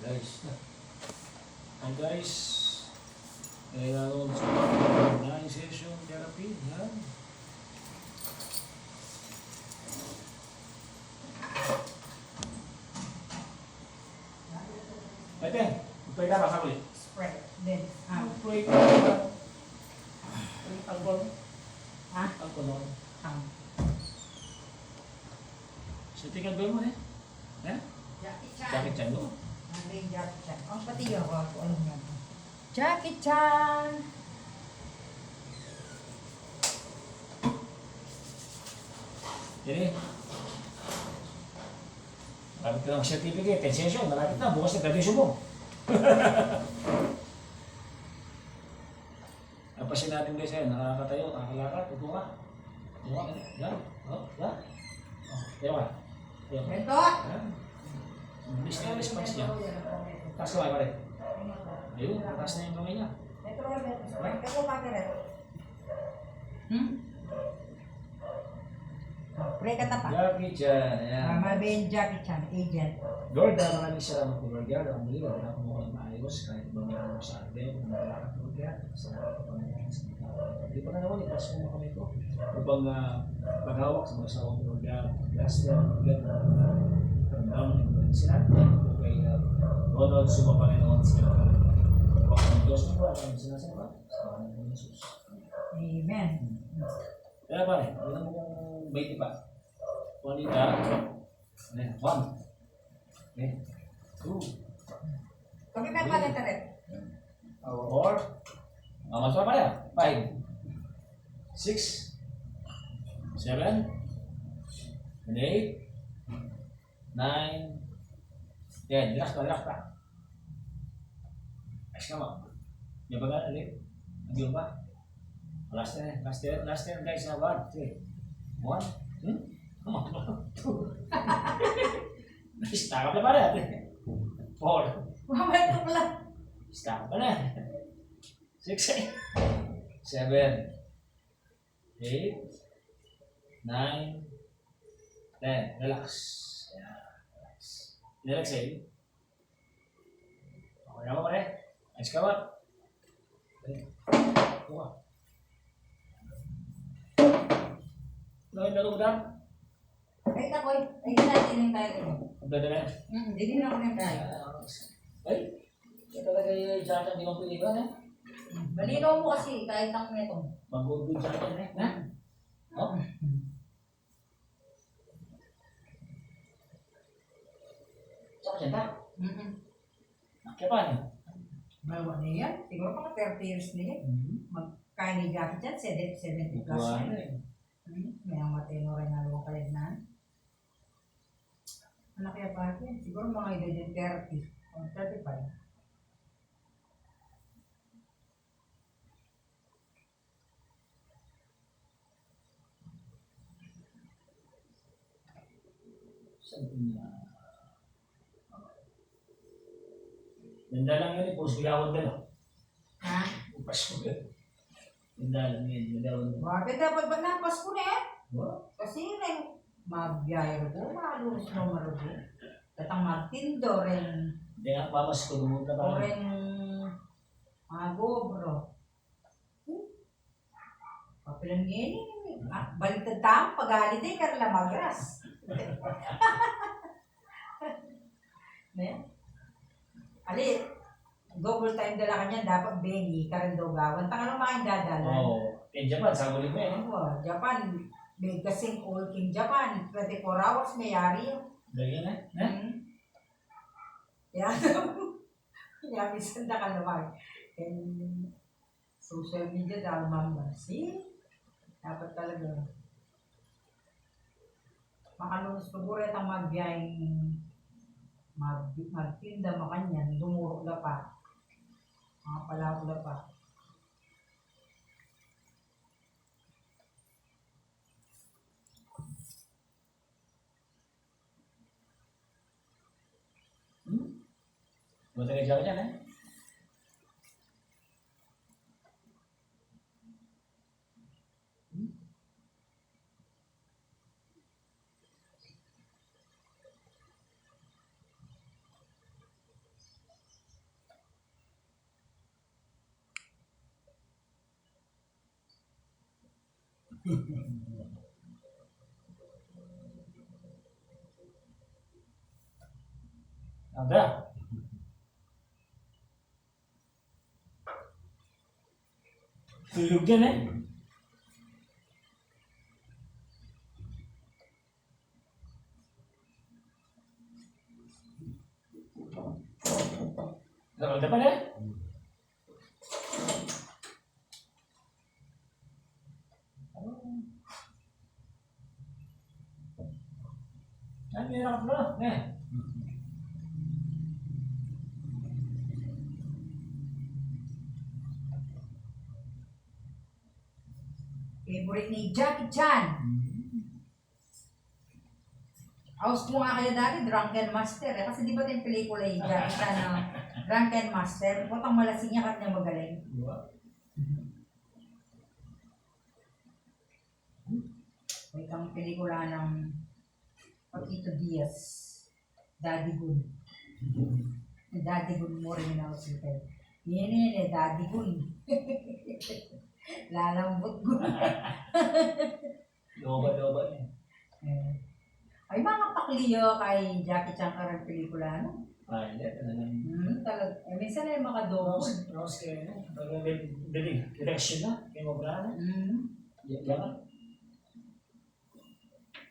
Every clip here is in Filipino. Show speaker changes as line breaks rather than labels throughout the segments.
Guys, ang guys, eh, naroon sa 9 session therapy. Yan. Ate, pwede ka sa ulit.
Spread. Then,
Pwede ka. Alcohol.
ha?
Alcohol.
Um,
So, tingnan ba mo eh? Eh?
Jackie Chan.
Jacket chan mo.
May Jackie Chan. Ang pati ako, alam nga. Jackie Chan!
Yan eh. Marami ka ng certificate, 10 session, malapit na, bukas na graduation mo. Napasin natin guys yan, nakakatayo, nakakalakad, upo ka. Upo ka, yan, yan. Tayo ka. Tayo ka.
Bentot!
Yan. Bilis na yung response niya. Taas kamay pare. Ayun, taas na yung kamay niya.
Pray ka na pa.
Jackie Chan, ayan.
Mama Ben Jackie Chan, agent.
Lord, maraming salamat po, Lord God. Ang muli, wala akong mukhang maayos kahit ba meron ako sa atin. Kung nakalakad, Lord God, sa Panginoon sa mga tao. Hindi pa na naman, ipas mo kami ito. Upang maghawak sa mga asawang Lord God. Bless them, Lord God. Ramdam, and sinabi ko kay Ronald Suma Panginoon sa mga Huwag ng Diyos na po, ang sinasabi sa Panginoon Jesus.
Amen.
Kaya pare, alam mo kung 20 pa. Juanita, 1. Okay. 2.
Kami pa pa na tayo.
4. Mas pa pala. 5. 6. 7. 8. 9. 10. Relax pa, relax pa. Ayos ka mo. Di ba nga, ulit? Hindi ba? Last 10 guys na 1, 3. 1. Come on. 2. Start ka pa rin. 4.
Mamay ka pala.
Start ka na. 6. 7. 8. 9. 10. Relax. Yan. Relax. Relax eh. Okay na ba pare? Ayos ka ba? Okay. Buka. Laro mo na?
Ay, takoy. Ay, natin yung tayo.
Ang ganda na.
Hindi na ako ng tayo.
Ay, ito talaga yung jacket, hindi mo pilihan eh.
Balinaw mo kasi, kahit ang metong.
Mag-good jacket eh. Ha? Oh? Saan ka dyan? Kaya pa niya?
Malawa na yan. Siguro mga 30 years na yan. Magkain ni Jackie Chan, 70 plus
Bukuhan
na
na
yun.
eh.
May ang matino rin na luwang kalignan. Ano kaya pa yan? Siguro mga edad yung 30 o 35.
Saan niya? Ganda lang yun eh, puro sigawan din oh.
Ha?
Pasko yun. Ganda lang yun, sigawan din.
Bakit dapat ba na Pasko na yan?
What?
Kasi rin, magbiyahe ko, malunos na marugo. Tatang Martindo rin,
Hindi nga pamasko mo ka
o
pa.
rin magobro. Papilang yan baliktad tamo, pag-holiday, karla magras. Ali, double time dala ka niyan, dapat bengi, karin daw gawan. Tanga naman dadala.
Oo. In Japan, sa ulit mo eh.
Japan, may kasing all king Japan, 24 hours may yari yun.
Ganyan eh.
Yan. Yan, minsan na ka naman. And social media dahil mamba. See? Dapat talaga. Makalunos siguro itang magbiyahing magtinda mo kanyan, dumuro na pa. Mga palabula pa.
Buta kayo dyan eh. Aga. Tulog yan eh. Gawal pa na? Ay, meron ka na. Eh.
Favorite ni Jackie Chan. House mo nga kaya dati, Drunken Master. Eh. Kasi di ba yung pelikula yung Jackie Chan na Drunken Master? Putang malasing niya kat niya magaling. May kang pelikula ng Paquito Diaz. Daddy Gun. Daddy Gun mo rin na hospital. Yan Daddy Gun. Lalambot Gun.
Loba niya.
Ay, mga pakliyo kay Jackie Chan karang pelikula, no?
Ay, hindi. Talagang...
Talag. Eh, minsan ay makadoko.
Rose kayo, no? Talagang direction na. Kaya mabala na. Yan.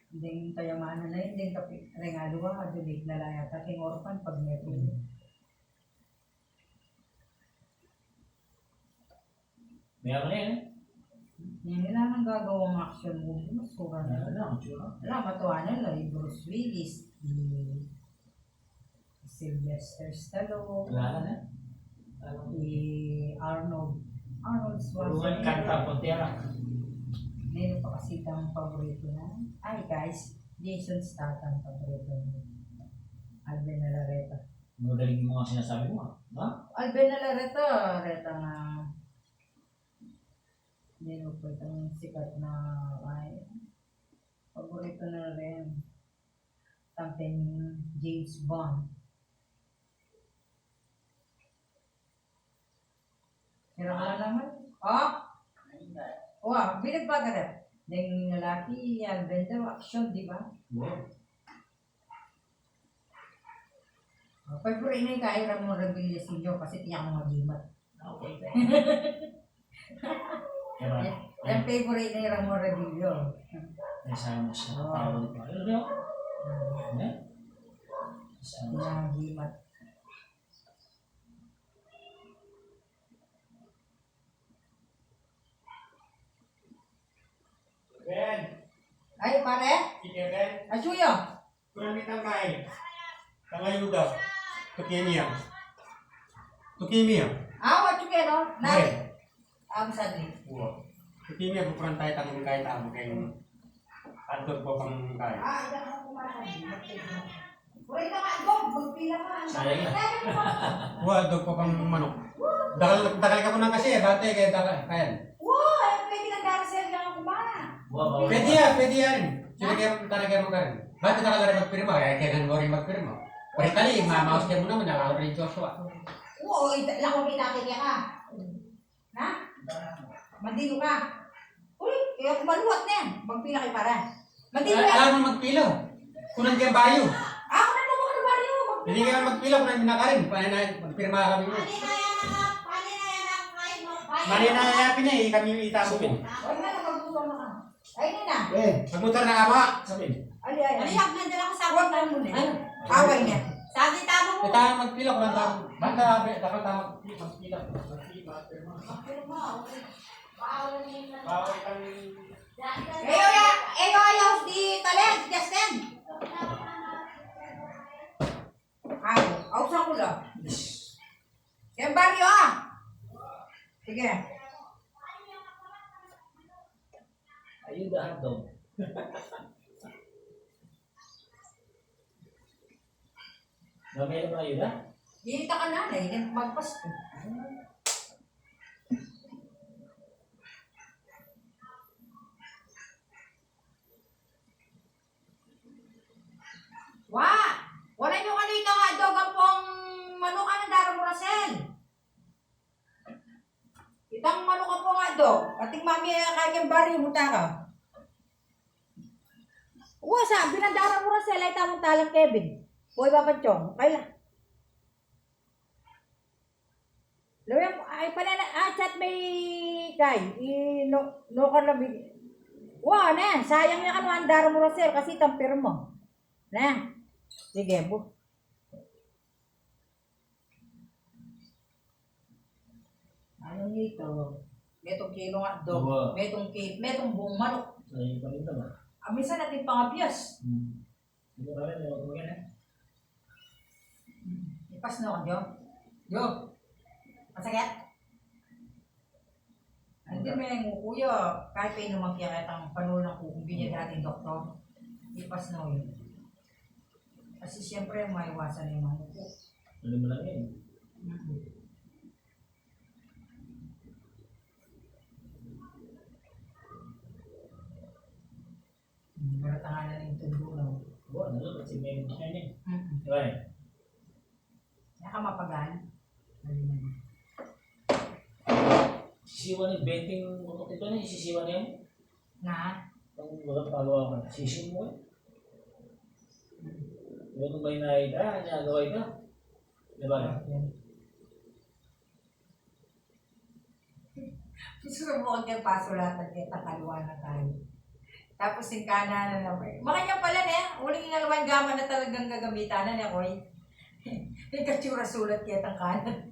Hindi kayamanan na yun. Hindi regalo ka. Kadulig na lang yata. King orphan pag may pili.
May ako na yan.
Yan nila nang gagawang action movie. Masura na.
Ano? Tsura.
Wala, matuwa nila. Yung Bruce Willis. Sylvester Stallone.
Wala na. Ano?
Arnold
Ruan
Schwarzenegger.
Canta Pontera.
Meron pa kasi itang paborito na. Ay guys, Jason Statham paborito mo. Alvin Alareta.
Magaling yung mga sinasabi mo. Ha?
Alvin Alareta, reta nga. Meron pa itong sikat na ay paborito na rin. Something James Bond. Pero ka naman. Binig pa ka rin. Yung lalaki, Alvin daw, action, di ba? Favorite na yung kaya Ramon Revilla Sr. kasi tiyak mo mag-imat.
Okay.
Yung favorite na yung Ramon Revilla.
Nasama siya. Tawag pa. Ano yun?
Mag-imat.
Ben,
Ay, pare?
sige Ben.
Asuyo!
Kurang ditangkay. Tangayuda. Tukimia. Tukimia.
What you get, no?
Hey.
Sadly.
Wow. Tukimia kurang tayo tanong kahit ako kayong atur po pang kaya.
Ito ka kumakas. Pura ito ka, go! Magpila ka.
Sayang yan.
Wow, dog po pang manok. Dakal ka po na kasi, dati kaya dakal. Kaya.
Pwede ka darasel ka kumana.
Pwede yan. Sila kayo talaga mo ka rin. Bakit dakal na rin magpirma? Kaya mo rin magpirma. Pwede kali, mamaos ka mo naman, nakalo rin Joshua.
Lako pinakikya ka. Ha? Mandilo ka. Kaya kumaluwat na yan. Magpila kay para. Mandilo yan.
Alam mo magpilo. Kunang kaya bayo.
Ako na naman ka bariyo.
Hindi ka magpilo, kunang binakarin. Magpirma kami mo. Mali na yapin na eh, kami yung itabo ko.
Huwag na magbuto na ka. Ayun na.
Magmutar na ama.
Sabi.
Ali.
Malihap na dala ko sa
Huwag na muna. Away niya.
Sabi tamo mo.
Kita magpilo, kunang tamo. Banda, dapat tama magpilo. Bawal kang...
Ayaw di talent. Justin. Ausan ko lang. Yan baryo Sige.
Ayuda hotdog. Mamaya naman ayuda?
Hinita ka na. Hindi magpasko. Wala nyo kanina nga dog ang pong manok ka ng Dara Murasel. Itang manok ka po nga dog. Ating mami kaya bari mo ka. Buwa sa, binandara mo rin sila itamong talang Kevin. Buhay ba Chong? Kailan? Lawang, ay pala na, chat may kay, no ka labig. Wow, na, sayang na ka no, andara mo rin sila kasi tampir mo. Na, sige, bu. Ano nito? Metong kilo nga dog,
Dua.
metong buong manok.
Ay, palinta ba?
Minsan natin pangabiyas.
Hindi ka rin, huwag mo yan eh.
Ipas na ako, Jo. Jo! Masakit? Hindi may kuya, kahit pa inuman kaya ang panulang kukumbi niya dating doktor. Ipas na yun. Kasi siyempre maiwasan na yung mga ko.
Ano mo lang yun?
Maratanganan yung tundo lang.
Buwan, ano? Kasi may mga yan eh. Diba eh?
Nakamapagan.
Sisiwan yung betting motok ito na, sisiwan yan.
Na?
Ang walang pagawa ka, sisin mo eh. Diba nung may nakita, nagagawa ito? Diba?
Susubukan kayo paso lahat ng kita kaluwa na tayo. Tapos yung kanan na naman. Makanya pala na uling inalaman gama na talagang gagamitan na niya, Koy. Yung katsura sulat kaya tang kanan.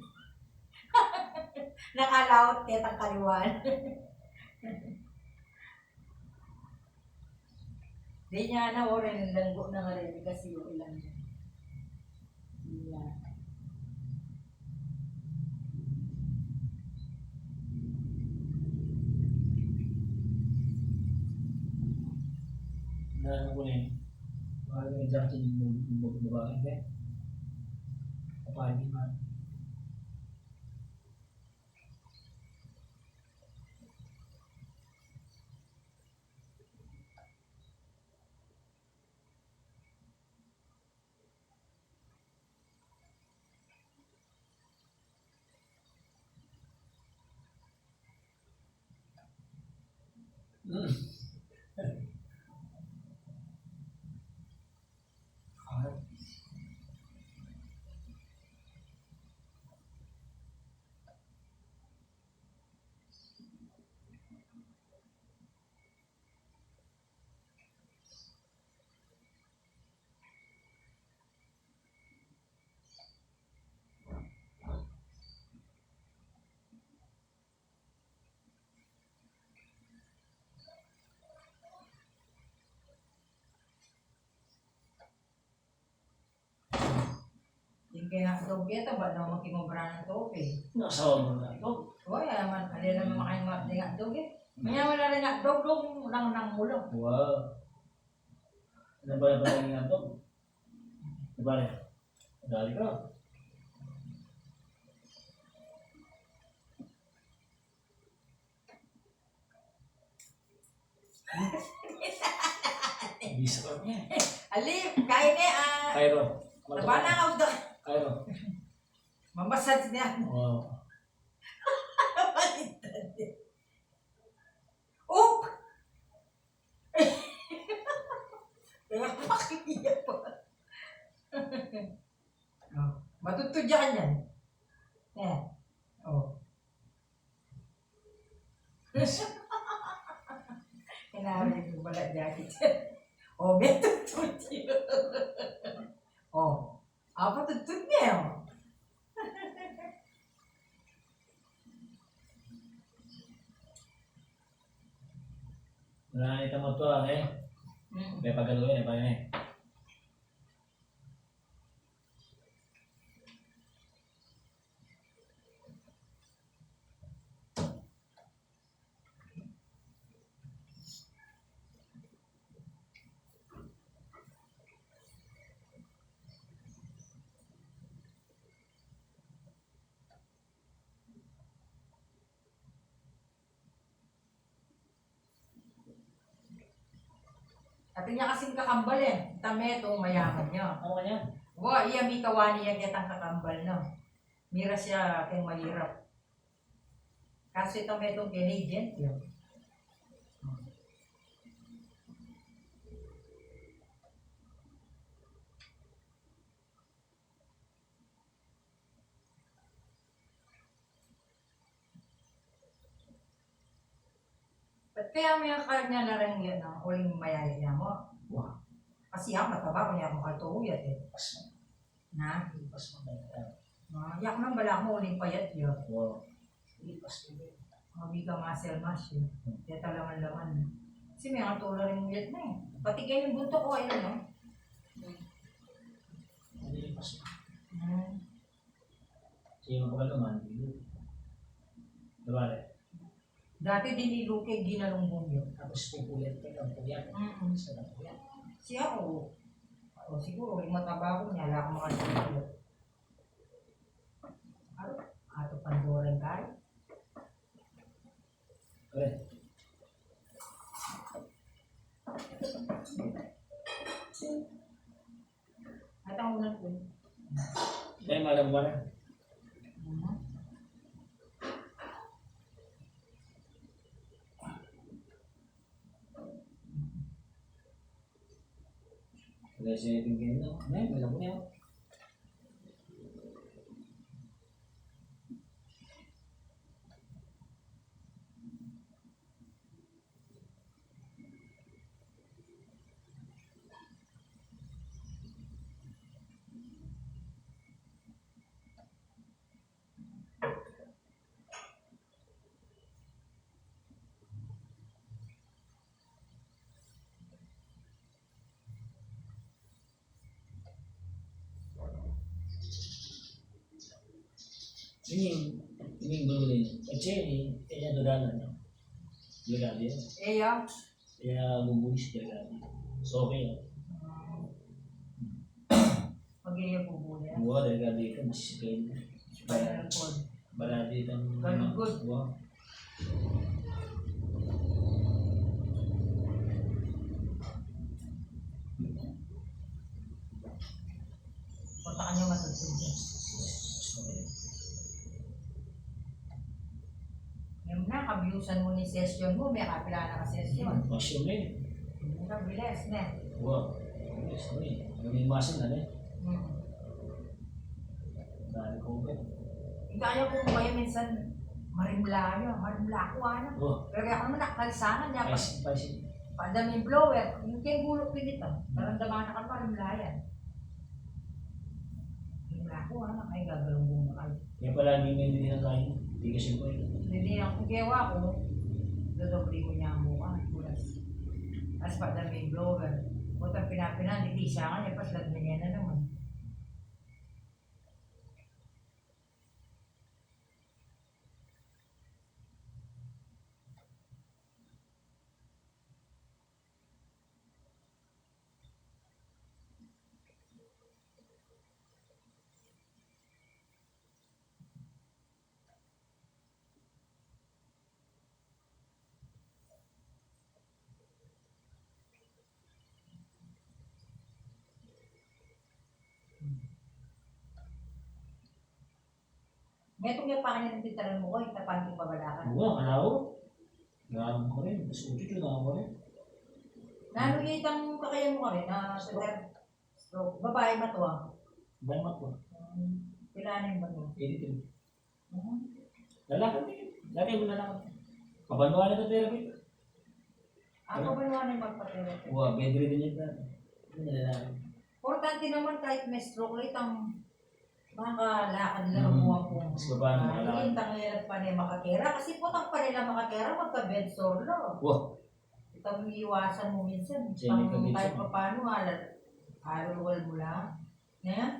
Nakalawot kaya tang kaliwan. Di niya na orin langgo na nga rin kasi yung ilan niya. Yeah.
Na ano ko na yun. Mahal yung Jackson yung babae eh. Kapagi man.
Yung kaya dogeta ba na magkimobra ng tope?
Nasawa mo na ito.
Uy, man, alila mo makain mo nga dog eh. Mayaman na rin nga dog lang ng mulo.
Wow. Ano ba yung balay nga ito? Diba rin? Dali ka. Bisa ka niya.
Alip, kain eh,
Cairo.
Nabana ka doon.
Cairo.
Mamasad niya.
Wow.
Oop! Kaya makiya po. Matutudya ka niyan. Yeah. Oh. Kailangan ko pala jacket. Oh, may tutudya. Oh. Apa tutudya yun?
Wala na itong motor eh. May pagaluin eh, pa yun eh.
Sabi niya kasing kakambal eh. Tameto, mayaman niya.
Ano ka niya?
Wa, iya mi kawani yan yatang kakambal no. Mira siya kay mahirap. Kasi tameto Canadian yun. Kaya may akal niya na rin yun ang uling mayaya niya mo.
Wah,
Kasi ako mataba ko niya akong kaltuuyat eh.
pas
Na?
pas mo na.
Yak nang bala mo uling payat yun.
Wow. Pas mo.
Mabiga muscle mass yun. Kaya talaman-laman. Kasi may akong tulo rin uyat na eh. Pati kayo yung bunto ko, ayun no?
Pas mo.
Hmm.
Siya mo pa naman. Diba?
Dati diniluke, ginalungbong yun.
Tapos pupuyat ka lang. Puyat. Sa lang puyat.
Siya ako, siguro, yung mataba ko niya, wala akong makasunod. Ato pandoran tayo.
Correct.
At ang unang ko.
Dahil malam mo na. Kaya siya tingin na. Ngayon, malam mo na. Ini belum ini. Kecil ini, kayaknya dodalan. Legal dia.
Ya,
Ya bumbuis legal. So okay.
pag-iya po po niya.
Gua legal dia kan masih kain.
Spiral cord.
Baladi dan.
Galugod.
Gua.
Punta ka niyo matutunan. Yung na, kabiusan mo ni session mo, may kapila na ka-session.
Masih ni.
Bilis na.
Gua. Sorry. May masin na eh. Dahil ko ba.
Kaya ko kayo minsan marimla nyo, marimla ko ano.
Oh.
Pero ako naman nakalisanan niya.
Paisin.
Padaming blower, yung kaya gulok pinito. Naramdaman na ka marimla yan. Marimla ko ano, ay gagalong na kayo.
Kaya pala hindi may hindi na kain. Hindi kasi ko eh.
Hindi ang kugewa ko, dodobli ko niya ang mukha, kulas. Tapos padaming blower. Butang pinapinan, hindi siya nga niya, pas lagman niya na naman. Ngayon kung yung pakanya ng titaran mo ko, itapan yung babalakan.
Gua kalaw. Gawin ko rin. Mas ulit yung gawin ko rin.
Nanulit ang kakayan mo ka rin na stroke. Babae ba ito ah?
Banyak ko.
Pilanin ba ito?
Editin. Lalaki din. Dati mo lalaki. Kabanduan na ito therapy.
Ako ba naman yung magpatera?
Gua bedridden yun na. Hindi na lalaki.
Importante naman kahit may stroke rate ang makakalakad lang buwang po.
Mas baba na makalakad.
Hindi tangyarap pa niya makatera kasi putang pa nila makatera magka-bed sore lang.
Wah.
Ito ang iiwasan mo minsan.
Siya may
Pang
kabit
kahit
siya.
pa paano, haluluwal mo lang. Ngayon?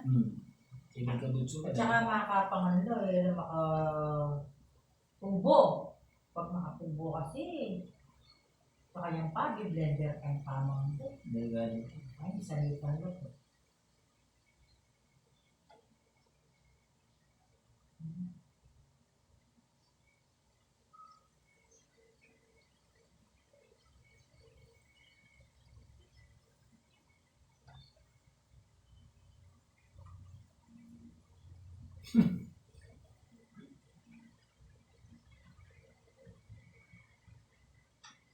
Sige ka dutso ka.
At saka makakapanganlo eh, makatubo. Pag makatubo kasi, sa kanyang pagi, blender kang tamang ito.
Dahil gani.
Ay, salitan mo ito.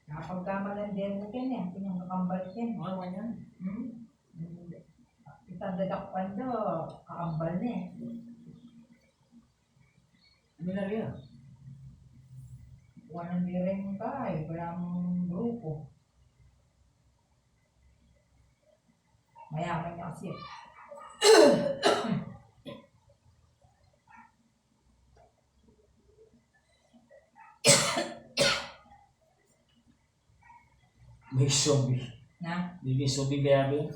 Nakapagkamalan din mo kin eh, pinangkakambal kin.
Ano man yan?
Itandadakpan do, kakambal na eh.
Ano na rin yan?
Walang direng ka eh. Walang grupo. Mayaman niya kasi.
May sobi.
Na?
Hindi sobi kaya ba yun?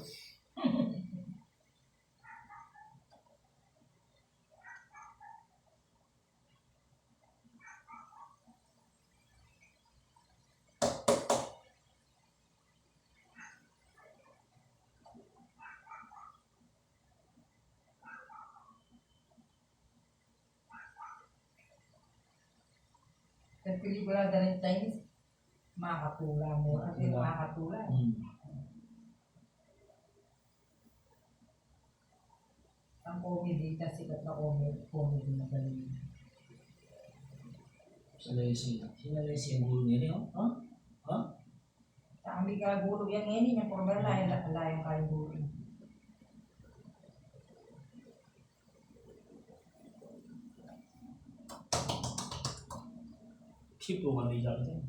Sa pelikula na rin Chinese, makakatula mo. Kasi makakatula. Ang comedy, kasi sikat na comedy na galing.
Sila yung gulo niya niyo? Ha? Ha?
Sa aming kagulo yan ngayon, yung problema layan kayong gulo.
Sipo ka na dyan.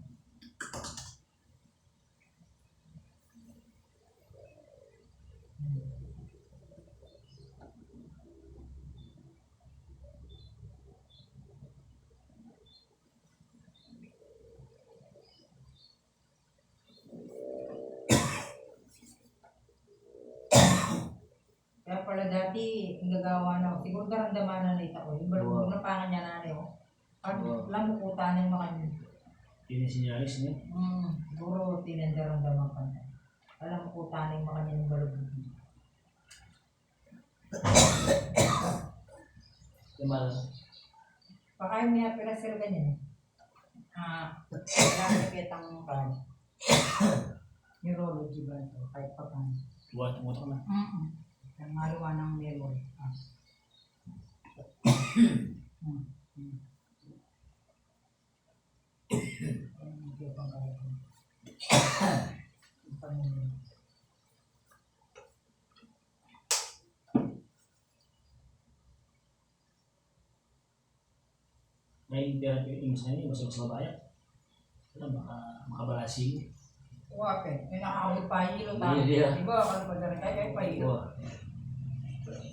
Kaya pala dati, ang gagawa na ako, siguro daramdaman na late ako. Yung balong na pangan niya nanay ko. Pag lamukutan ng mga yun.
Pinisinyalis niya.
Siguro tinandaramdaman ka na. Alam ko taning mga kanyang balong.
Diba?
Baka yung may apirasir ganyan. Wala na kitang neurology ba ito? Kahit pa paano.
Tuwa-tuwa na.
Ang maluwa ng memory.
May therapy yung isa niya, mas mabayak. Makabalasing.
Wapit, may nakakabot pa hilo tayo.
Hindi,
Di ba? Kalau pa rin tayo, pa hilo.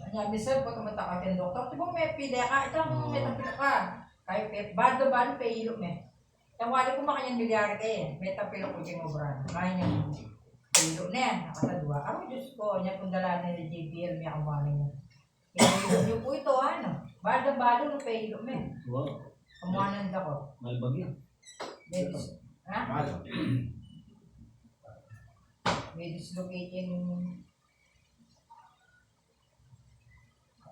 Kanya, bisa pag kumata ka kay doktor, di ba may pide ka? Itang may tapila ka. Kahit bado-bado pa hilo me. Tawali ko makanyang milyar kayo. May tapila ko yung obran. Kaya niya hilo na yan. Nakatadwa. Ako, Diyos ko, niya kung dala na yung JBL, may kamali niya. Hilo niyo po ito, ano? Bado-bado na pa hilo me.
Wow.
Kamuanan ako.
Malbag yun.
Medis. Ha? May dislocating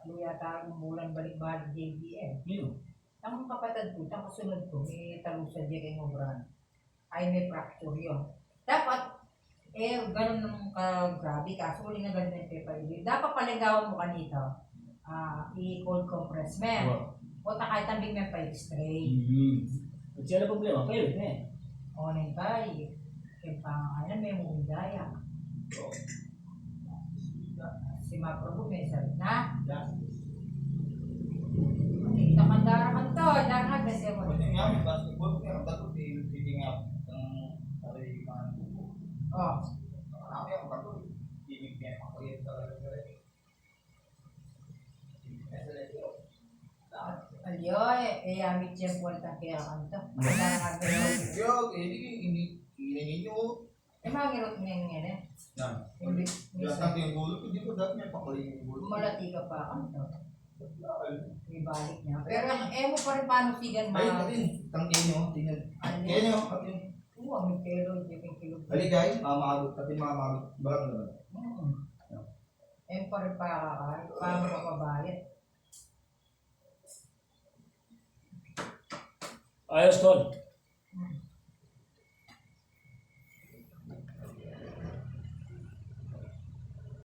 yata ang bulan balik-balik JBM.
Yun.
Ang kapatid ko, ang kasunod ko, may talusan diya kay Ngobran. Ay may fracture yun. Dapat, ganun nung grabe, kaso huli na ganun yung paper. Dapat paligawan mo kanito. I-cold compress mo. O kahit ang big man pa x-ray.
At siya na problema, kayo na eh.
O na yung tayo. Kaya pangangainan, may mungdaya. Si Maprobo may sabi na. Kita mandara man to, dapat kasi mo. Oh. Aliyo, yamit siya po ang kaya kanto. Mandara ka mga ngirot niya ngayon eh. Malati ka pa kanto. May balik niya. Pero ang emo pa rin paano sigan
Ay, tatin. Tangkin nyo. Tingnan. Kaya nyo. Tatin.
May kilo, may kilo.
Balik guys. Mamagot. Tatin mamagot. Balang naman.
Emo pa rin pa paano ka pabayat.
Ayos, Tol.